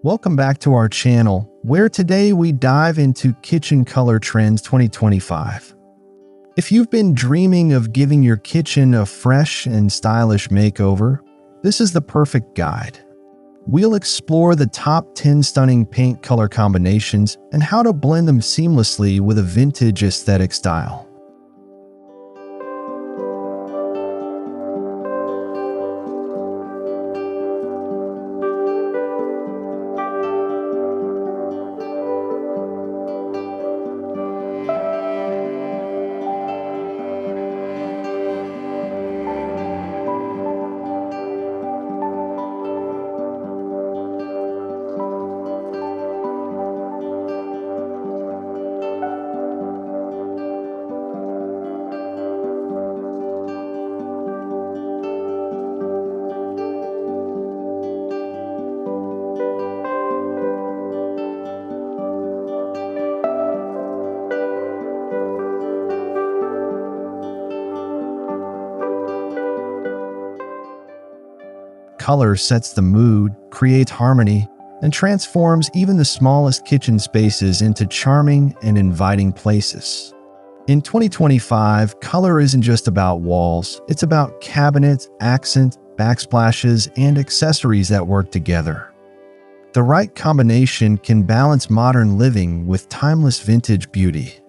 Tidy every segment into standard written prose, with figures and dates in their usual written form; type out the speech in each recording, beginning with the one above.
Welcome back to our channel, where today we dive into kitchen color trends 2025. If you've been dreaming of giving your kitchen a fresh and stylish makeover, this is the perfect guide. We'll explore the top 10 stunning paint color combinations and how to blend them seamlessly with a vintage aesthetic style. Color sets the mood, creates harmony, and transforms even the smallest kitchen spaces into charming and inviting places. In 2025, color isn't just about walls, it's about cabinets, accents, backsplashes, and accessories that work together. The right combination can balance modern living with timeless vintage beauty.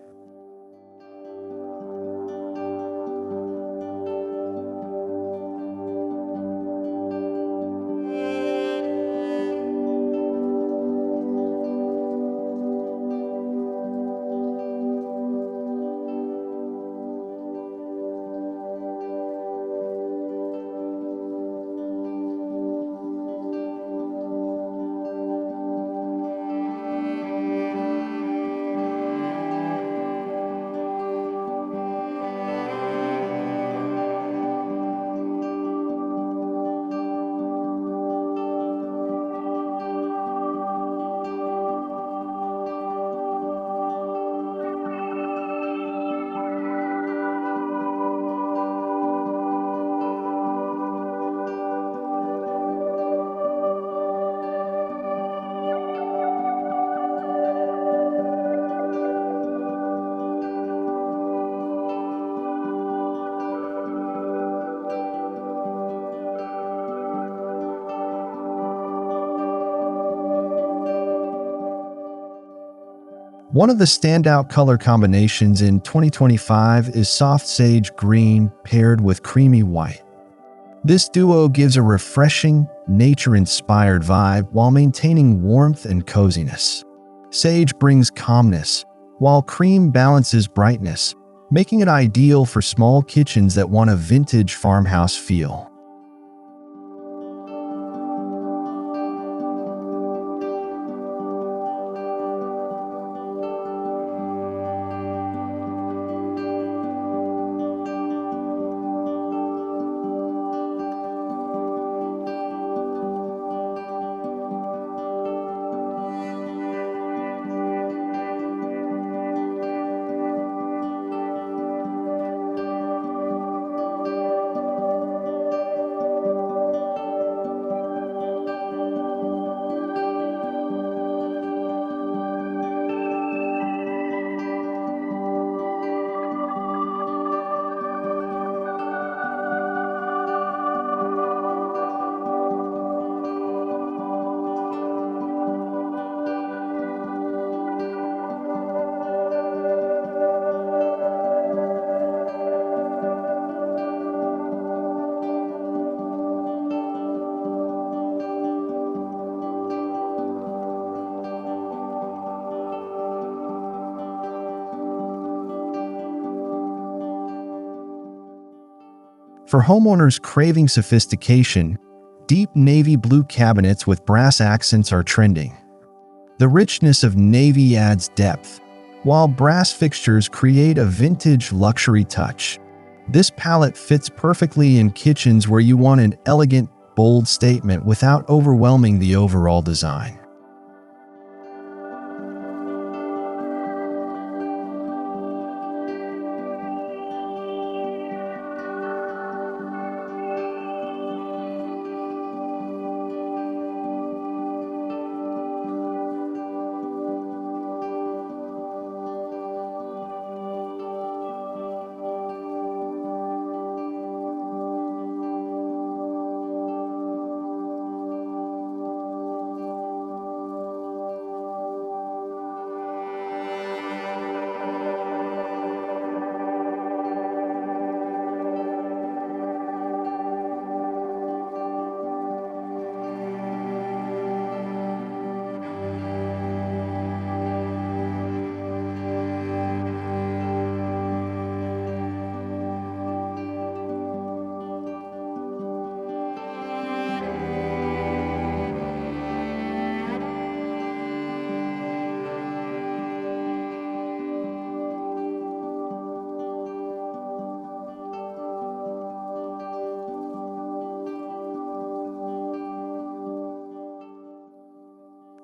One of the standout color combinations in 2025 is soft sage green paired with creamy white. This duo gives a refreshing, nature-inspired vibe while maintaining warmth and coziness. Sage brings calmness, while cream balances brightness, making it ideal for small kitchens that want a vintage farmhouse feel. For homeowners craving sophistication, deep navy blue cabinets with brass accents are trending. The richness of navy adds depth, while brass fixtures create a vintage luxury touch. This palette fits perfectly in kitchens where you want an elegant, bold statement without overwhelming the overall design.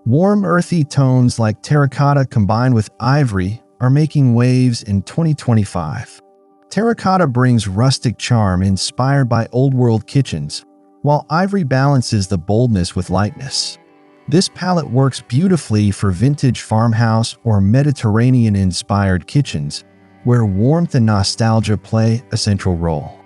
Warm, earthy tones like terracotta combined with ivory are making waves in 2025. Terracotta brings rustic charm inspired by old-world kitchens, while ivory balances the boldness with lightness. This palette works beautifully for vintage farmhouse or Mediterranean-inspired kitchens, where warmth and nostalgia play a central role.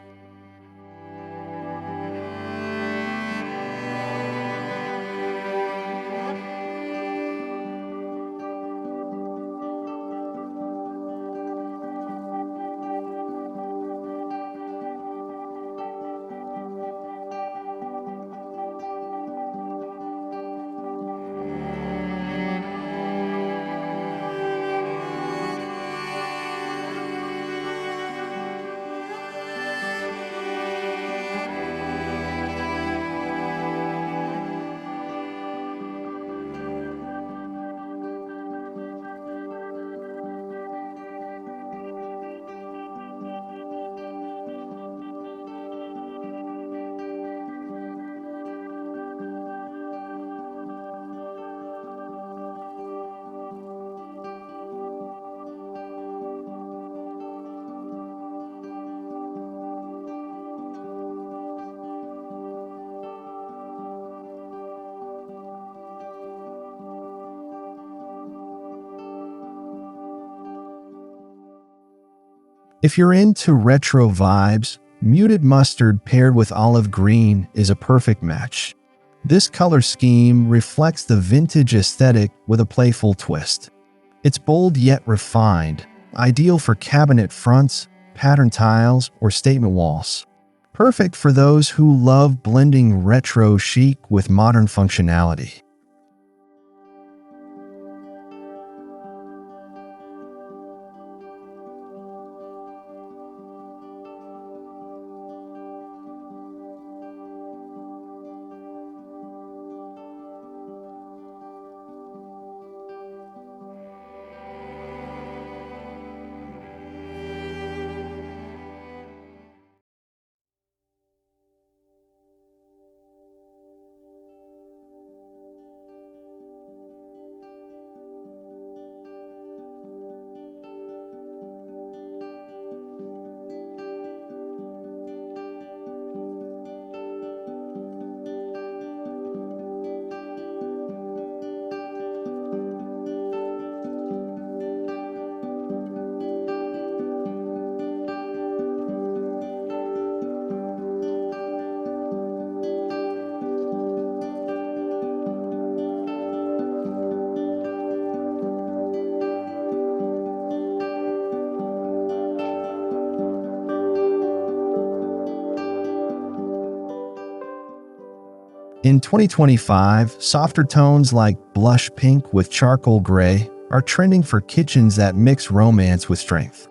If you're into retro vibes, muted mustard paired with olive green is a perfect match. This color scheme reflects the vintage aesthetic with a playful twist. It's bold yet refined, ideal for cabinet fronts, pattern tiles, or statement walls. Perfect for those who love blending retro chic with modern functionality. In 2025, softer tones like blush pink with charcoal gray are trending for kitchens that mix romance with strength.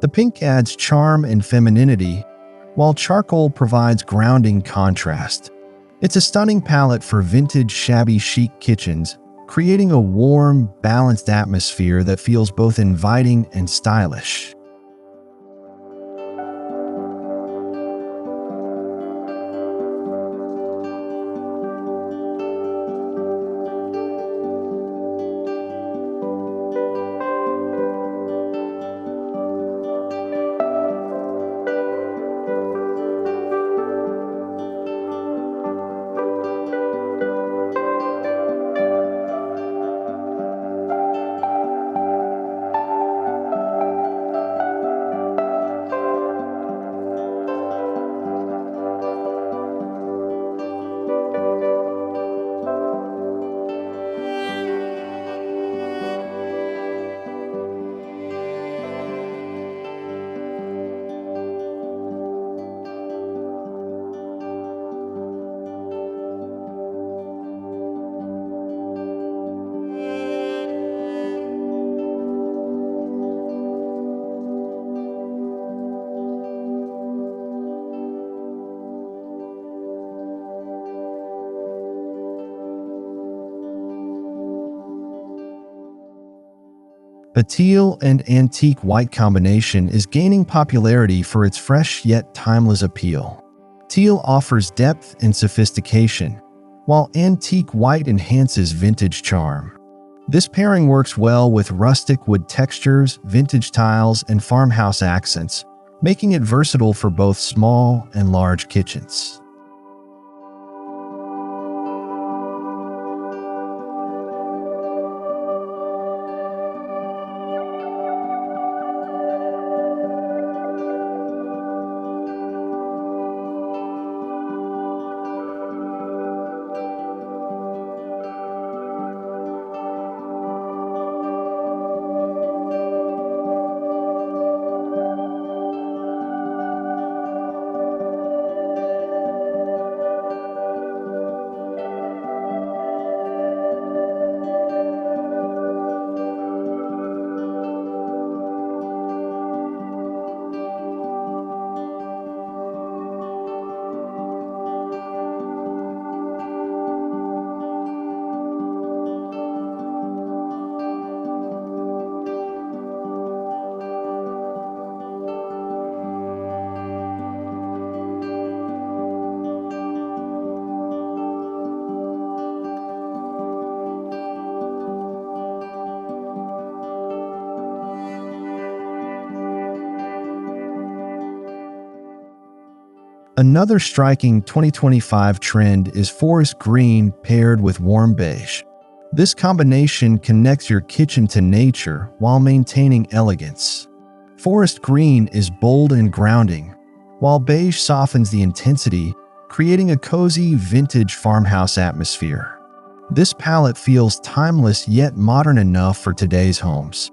The pink adds charm and femininity, while charcoal provides grounding contrast. It's a stunning palette for vintage shabby chic kitchens, creating a warm, balanced atmosphere that feels both inviting and stylish. A teal and antique white combination is gaining popularity for its fresh yet timeless appeal. Teal offers depth and sophistication, while antique white enhances vintage charm. This pairing works well with rustic wood textures, vintage tiles, and farmhouse accents, making it versatile for both small and large kitchens. Another striking 2025 trend is forest green paired with warm beige. This combination connects your kitchen to nature while maintaining elegance. Forest green is bold and grounding, while beige softens the intensity, creating a cozy, vintage farmhouse atmosphere. This palette feels timeless yet modern enough for today's homes.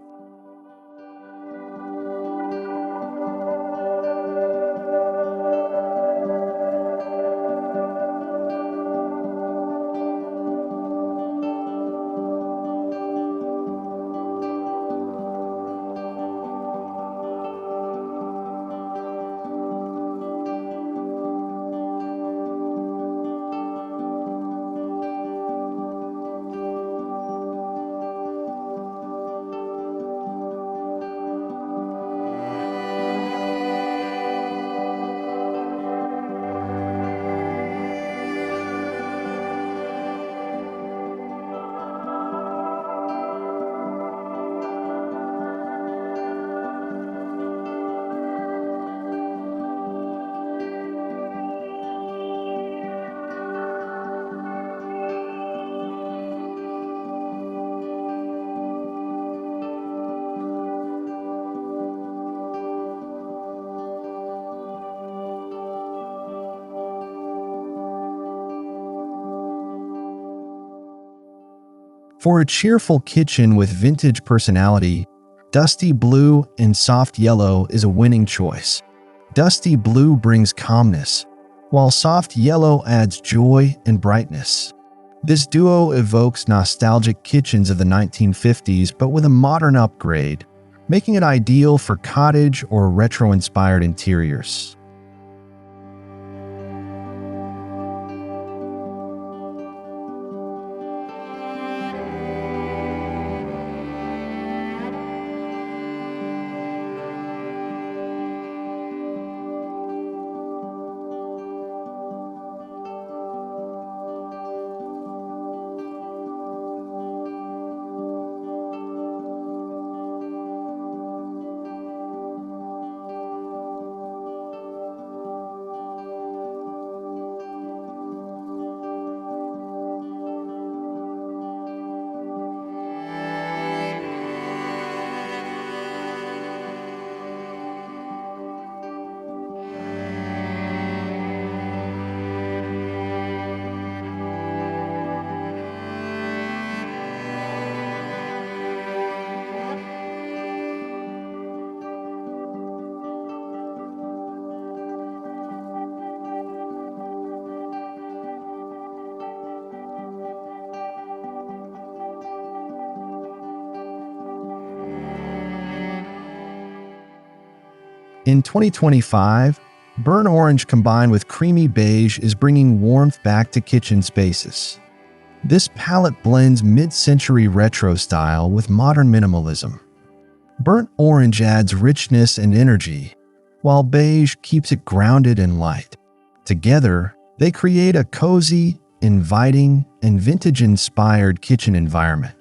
For a cheerful kitchen with vintage personality, dusty blue and soft yellow is a winning choice. Dusty blue brings calmness, while soft yellow adds joy and brightness. This duo evokes nostalgic kitchens of the 1950s but with a modern upgrade, making it ideal for cottage or retro-inspired interiors. In 2025, burnt orange combined with creamy beige is bringing warmth back to kitchen spaces. This palette blends mid-century retro style with modern minimalism. Burnt orange adds richness and energy, while beige keeps it grounded and light. Together, they create a cozy, inviting, and vintage-inspired kitchen environment.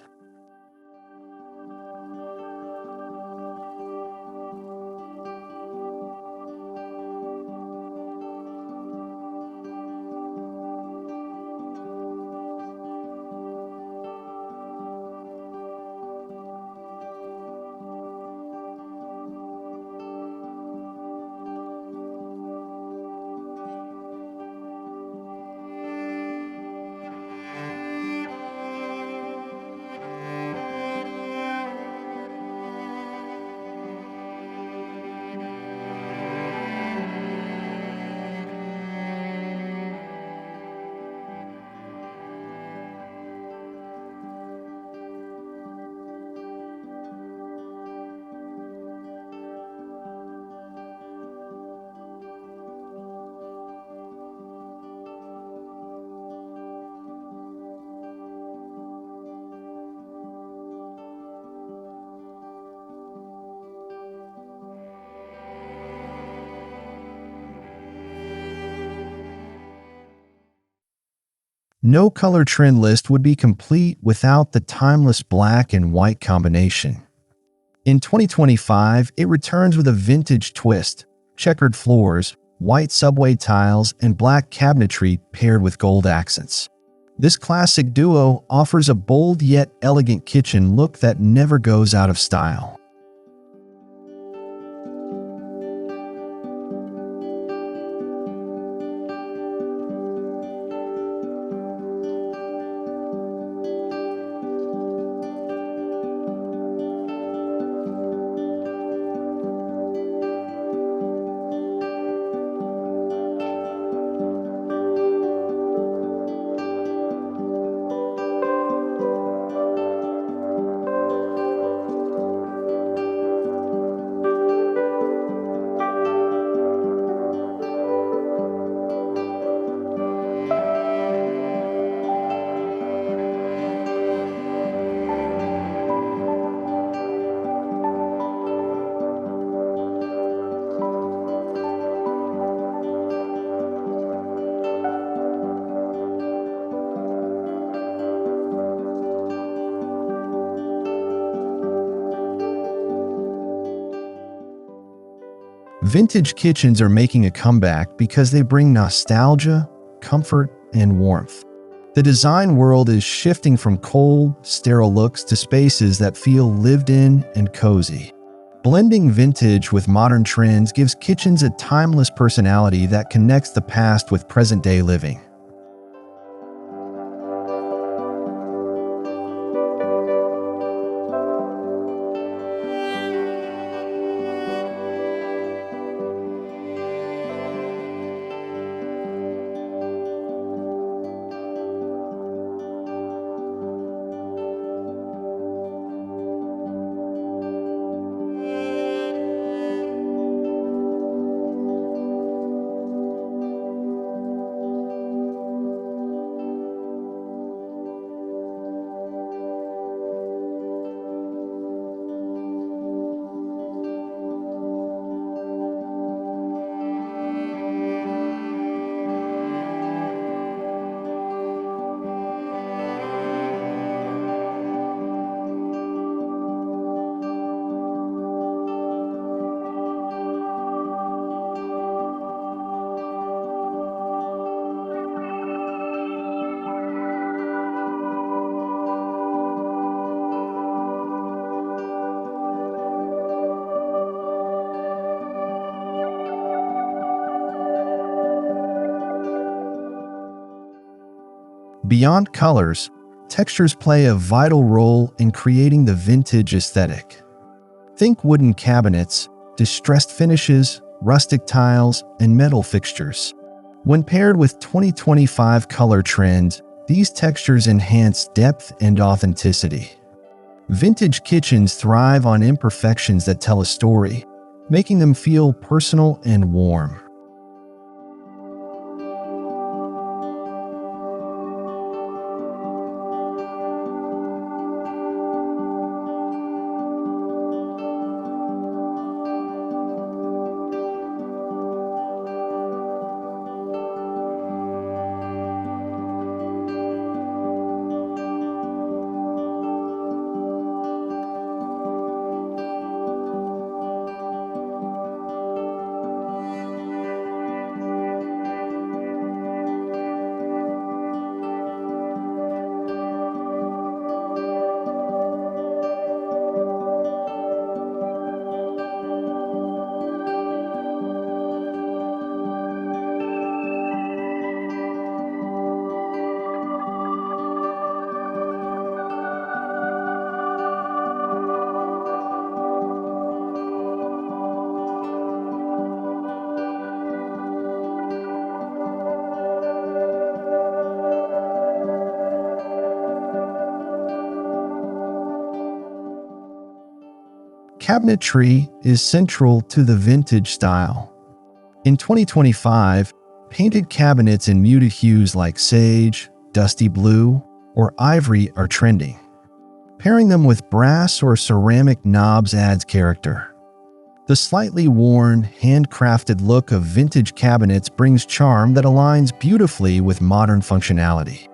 No color trend list would be complete without the timeless black and white combination. In 2025, it returns with a vintage twist, checkered floors, white subway tiles, and black cabinetry paired with gold accents. This classic duo offers a bold yet elegant kitchen look that never goes out of style. Vintage kitchens are making a comeback because they bring nostalgia, comfort, and warmth. The design world is shifting from cold, sterile looks to spaces that feel lived in and cozy. Blending vintage with modern trends gives kitchens a timeless personality that connects the past with present-day living. Beyond colors, textures play a vital role in creating the vintage aesthetic. Think wooden cabinets, distressed finishes, rustic tiles, and metal fixtures. When paired with 2025 color trends, these textures enhance depth and authenticity. Vintage kitchens thrive on imperfections that tell a story, making them feel personal and warm. Cabinetry is central to the vintage style. In 2025, painted cabinets in muted hues like sage, dusty blue, or ivory are trending. Pairing them with brass or ceramic knobs adds character. The slightly worn, handcrafted look of vintage cabinets brings charm that aligns beautifully with modern functionality.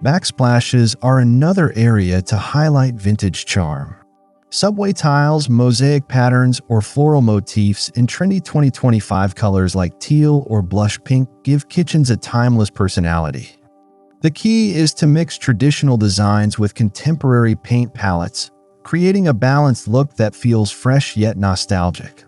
Backsplashes are another area to highlight vintage charm. Subway tiles, mosaic patterns, or floral motifs in trendy 2025 colors like teal or blush pink give kitchens a timeless personality. The key is to mix traditional designs with contemporary paint palettes, creating a balanced look that feels fresh yet nostalgic.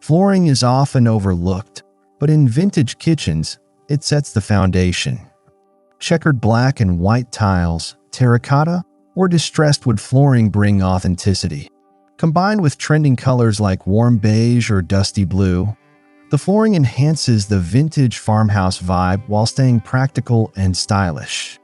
Flooring is often overlooked, but in vintage kitchens, it sets the foundation. Checkered black and white tiles, terracotta, or distressed wood flooring bring authenticity. Combined with trending colors like warm beige or dusty blue, the flooring enhances the vintage farmhouse vibe while staying practical and stylish.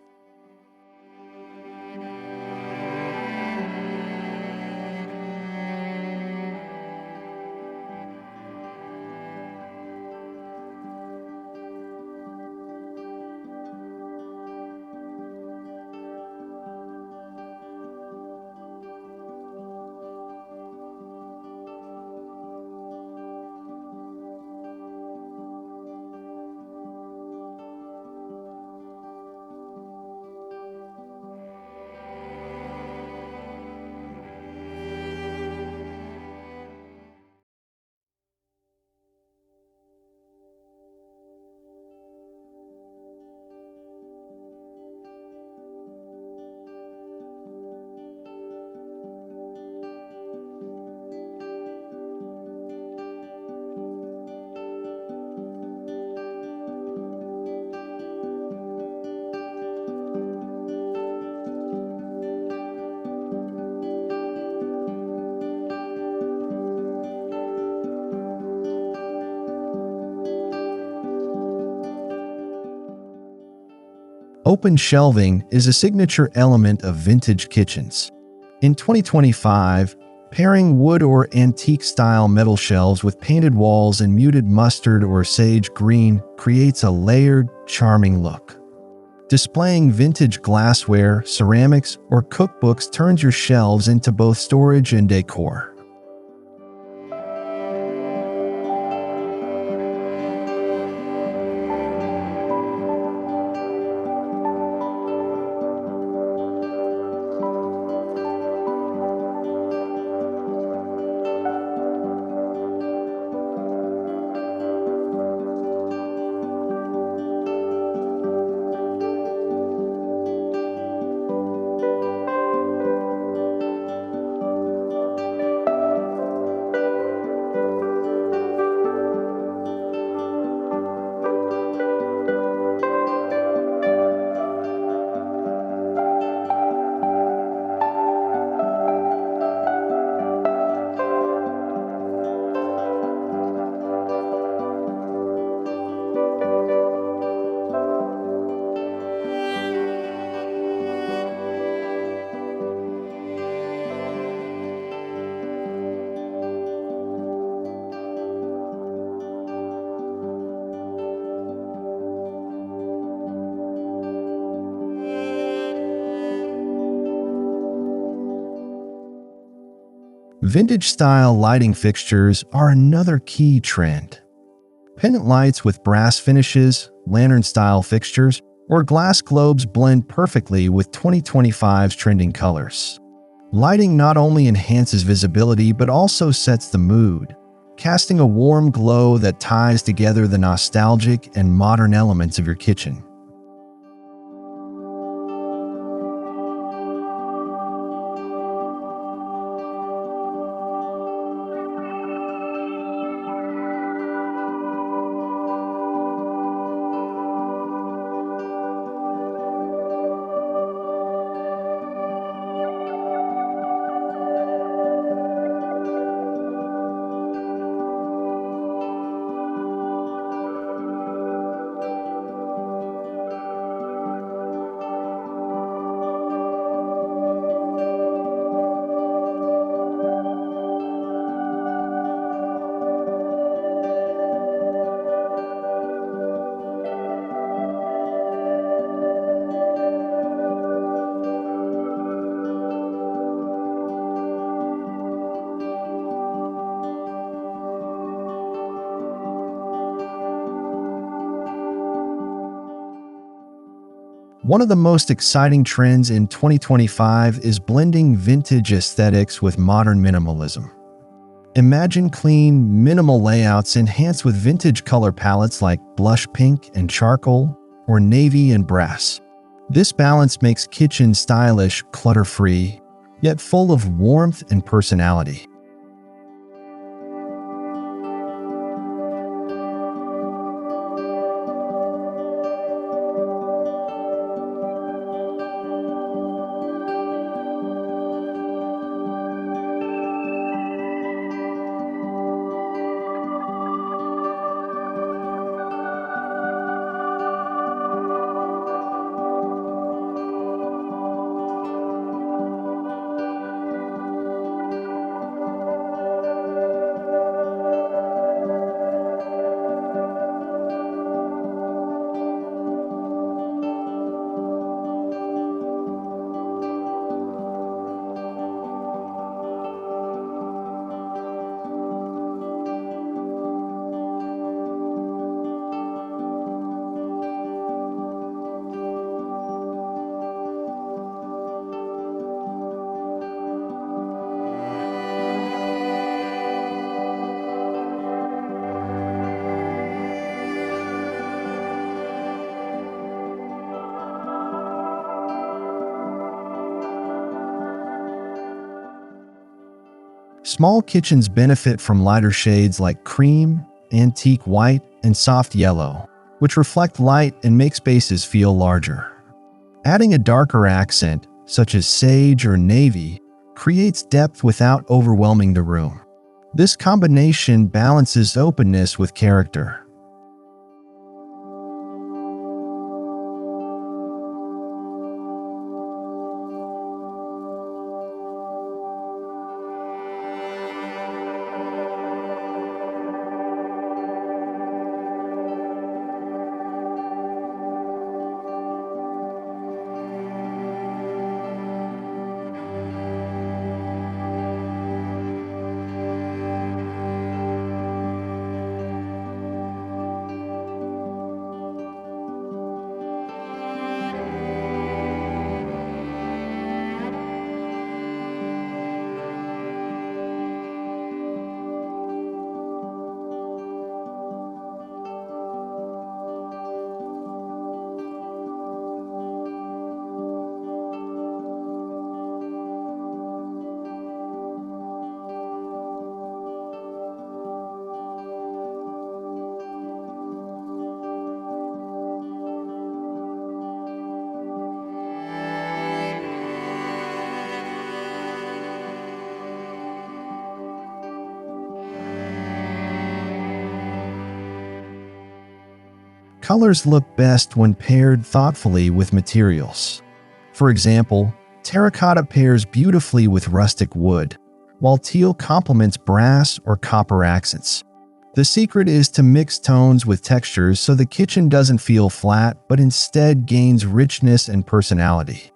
Open shelving is a signature element of vintage kitchens. In 2025, Pairing wood or antique-style metal shelves with painted walls and muted mustard or sage green creates a layered, charming look. Displaying vintage glassware, ceramics, or cookbooks turns your shelves into both storage and decor. Vintage-style lighting fixtures are another key trend. Pendant lights with brass finishes, lantern-style fixtures, or glass globes blend perfectly with 2025's trending colors. Lighting not only enhances visibility but also sets the mood, casting a warm glow that ties together the nostalgic and modern elements of your kitchen. One of the most exciting trends in 2025 is blending vintage aesthetics with modern minimalism. Imagine clean, minimal layouts enhanced with vintage color palettes like blush pink and charcoal, or navy and brass. This balance makes kitchen stylish, clutter-free, yet full of warmth and personality. Small kitchens benefit from lighter shades like cream, antique white, and soft yellow, which reflect light and make spaces feel larger. Adding a darker accent, such as sage or navy, creates depth without overwhelming the room. This combination balances openness with character. Colors look best when paired thoughtfully with materials. For example, terracotta pairs beautifully with rustic wood, while teal complements brass or copper accents. The secret is to mix tones with textures so the kitchen doesn't feel flat but instead gains richness and personality.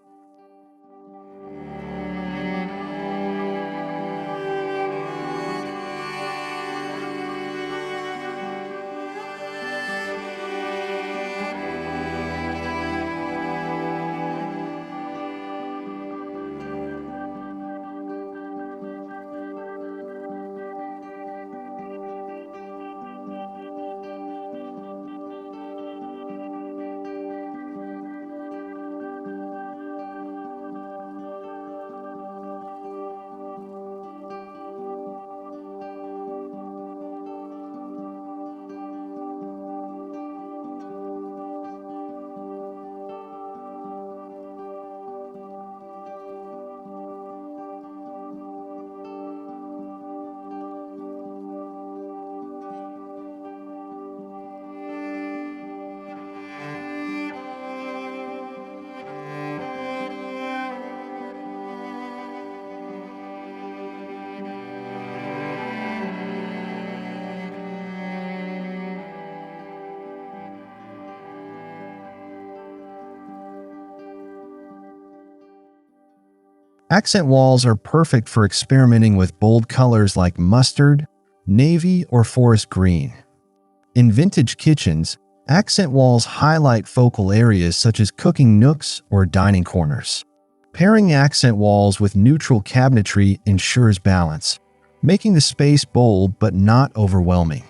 Accent walls are perfect for experimenting with bold colors like mustard, navy, or forest green. In vintage kitchens, accent walls highlight focal areas such as cooking nooks or dining corners. Pairing accent walls with neutral cabinetry ensures balance, making the space bold but not overwhelming.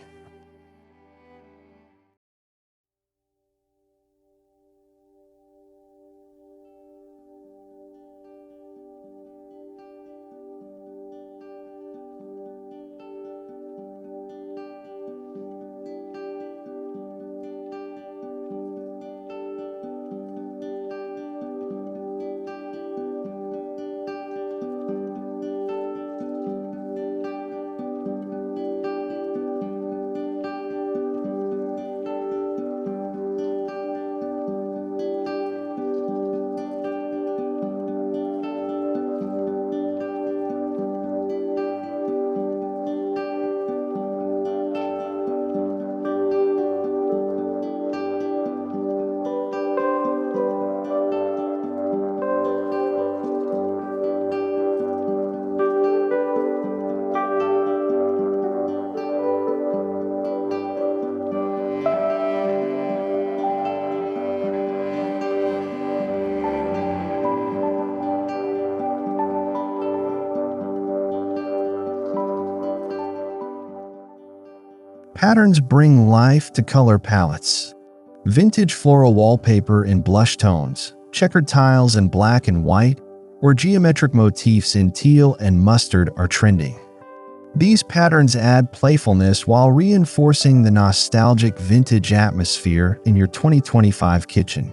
Patterns bring life to color palettes. Vintage floral wallpaper in blush tones, checkered tiles in black and white, or geometric motifs in teal and mustard are trending. These patterns add playfulness while reinforcing the nostalgic vintage atmosphere in your 2025 kitchen.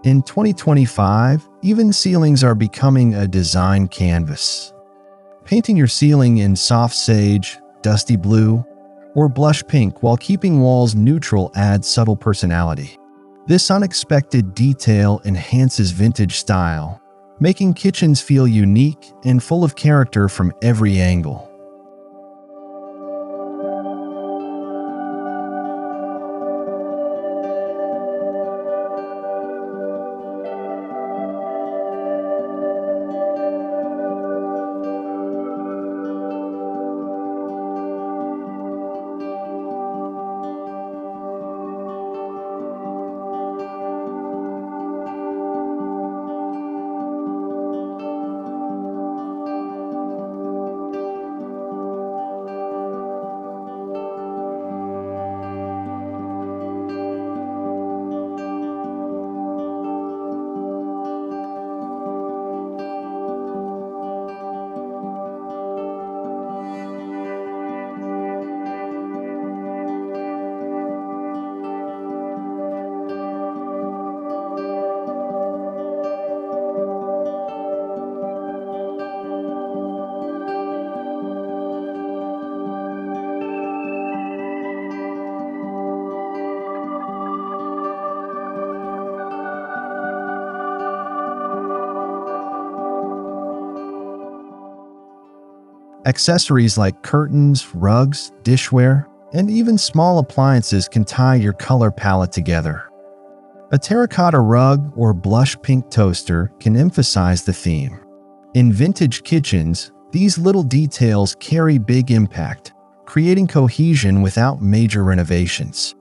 In 2025, even ceilings are becoming a design canvas. Painting your ceiling in soft sage, dusty blue, or blush pink while keeping walls neutral adds subtle personality. This unexpected detail enhances vintage style, making kitchens feel unique and full of character from every angle. Accessories like curtains, rugs, dishware, and even small appliances can tie your color palette together. A terracotta rug or blush pink toaster can emphasize the theme. In vintage kitchens, these little details carry big impact, creating cohesion without major renovations.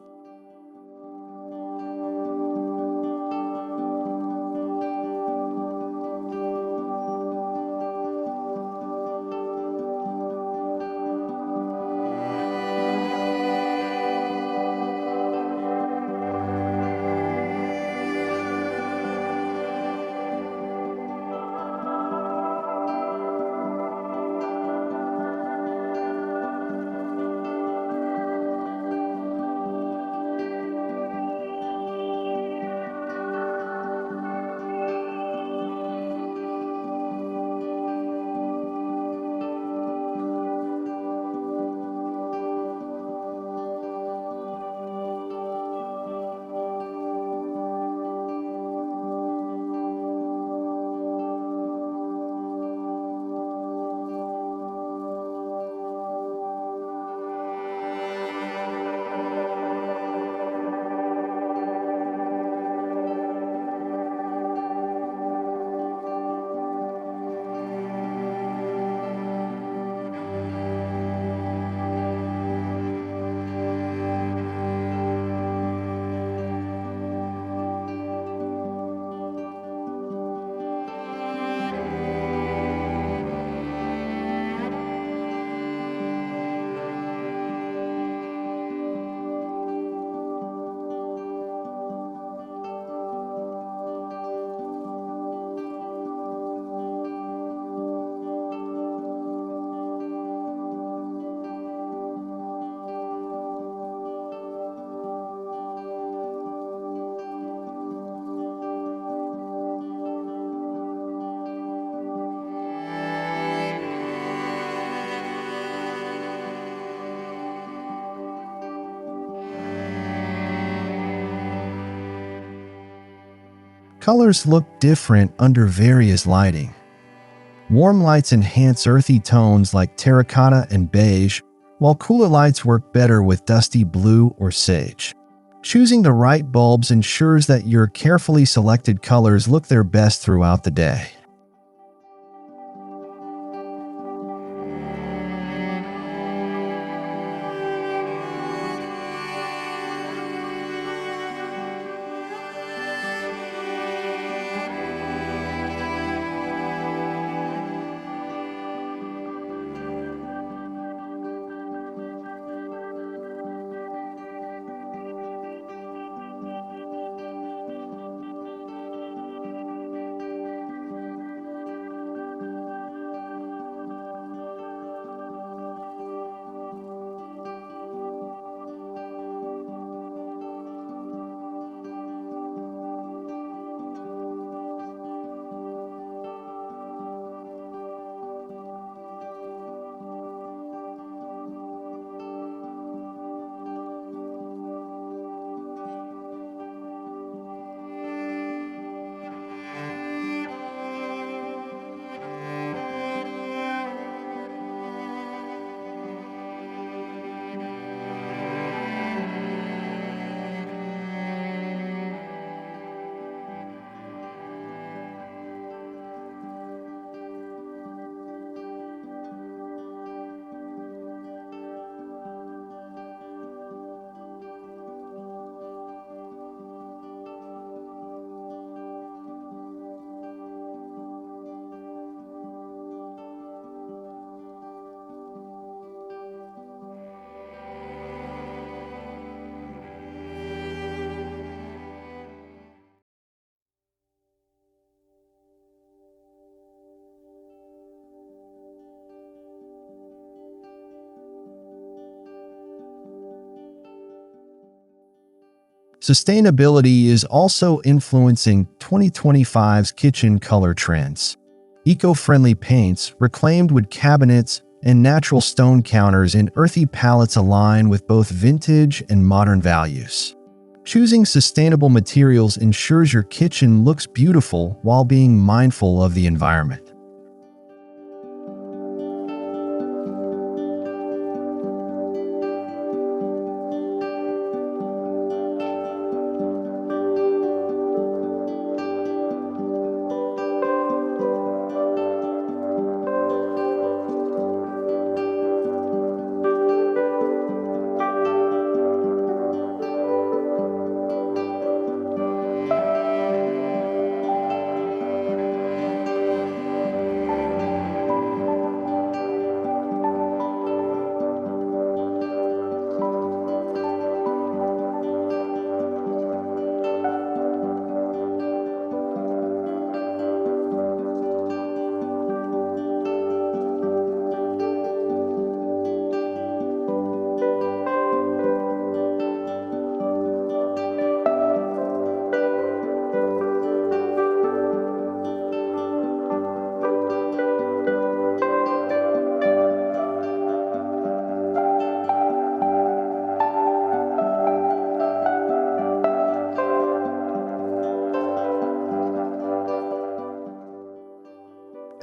Colors look different under various lighting. Warm lights enhance earthy tones like terracotta and beige, while cooler lights work better with dusty blue or sage. Choosing the right bulbs ensures that your carefully selected colors look their best throughout the day. Sustainability is also influencing 2025's kitchen color trends. Eco-friendly paints, reclaimed wood cabinets, and natural stone counters in earthy palettes align with both vintage and modern values. Choosing sustainable materials ensures your kitchen looks beautiful while being mindful of the environment.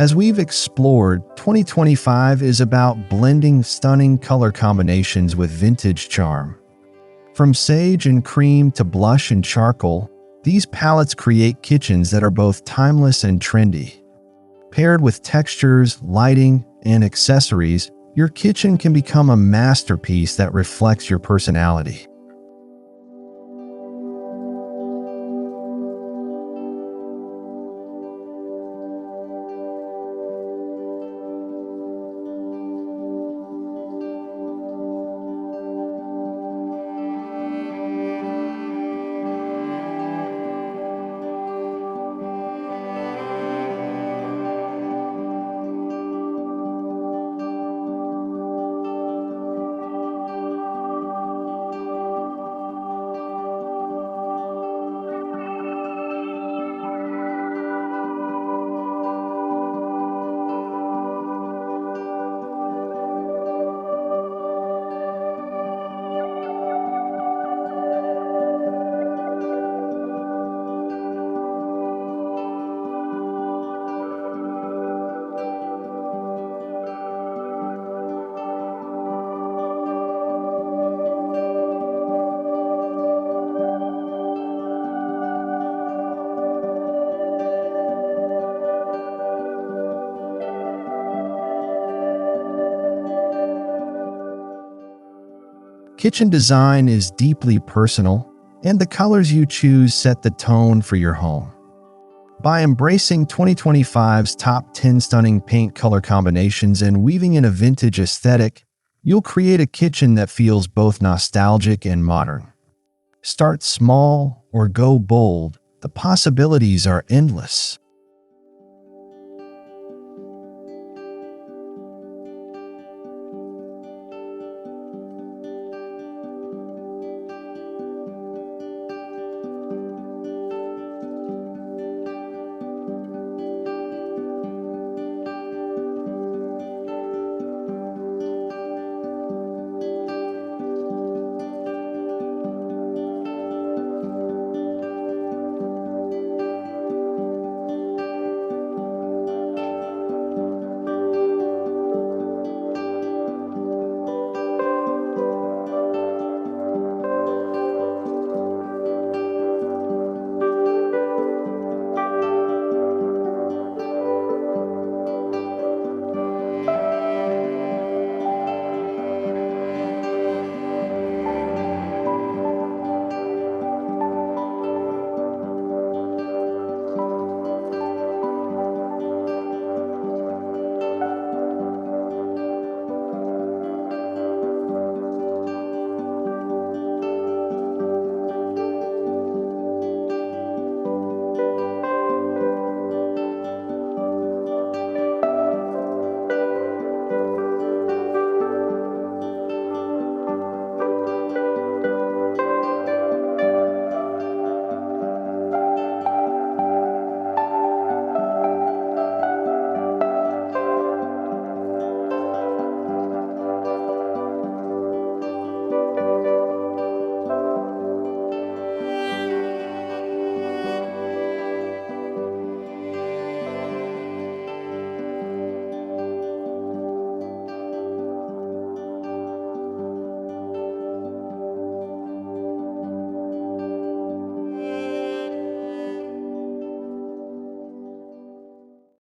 As we've explored, 2025 is about blending stunning color combinations with vintage charm. From sage and cream to blush and charcoal, these palettes create kitchens that are both timeless and trendy. Paired with textures, lighting, and accessories, your kitchen can become a masterpiece that reflects your personality. Kitchen design is deeply personal, and the colors you choose set the tone for your home. By embracing 2025's top 10 stunning paint color combinations and weaving in a vintage aesthetic, you'll create a kitchen that feels both nostalgic and modern. Start small or go bold, the possibilities are endless.